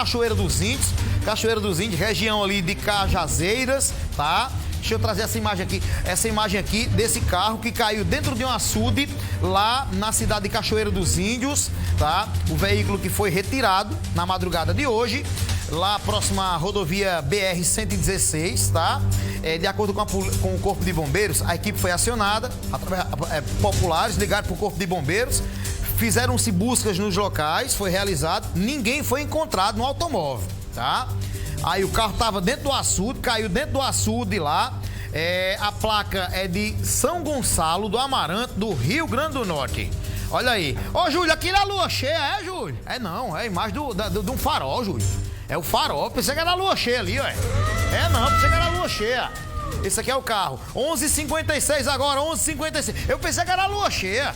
Cachoeira dos Índios, região ali de Cajazeiras, tá? Deixa eu trazer essa imagem aqui desse carro que caiu dentro de um açude lá na cidade de Cachoeira dos Índios, tá? O veículo que foi retirado na madrugada de hoje, lá próxima à rodovia BR-116, tá? De acordo com o Corpo de Bombeiros, a equipe foi acionada, populares ligaram para o Corpo de Bombeiros, fizeram-se buscas nos locais, foi realizado, ninguém foi encontrado no automóvel, tá? Aí o carro estava dentro do açude, caiu dentro do açude lá. A placa é de São Gonçalo do Amaranto, do Rio Grande do Norte. Olha aí. Ô, Júlio, aquilo é a lua cheia, Júlio? Não, é a imagem de um farol, Júlio. É o farol, pensei que era a lua cheia ali, ué. Não, pensei que era a lua cheia. Esse aqui é o carro. 11h56 agora, 11h56. Eu pensei que era a lua cheia.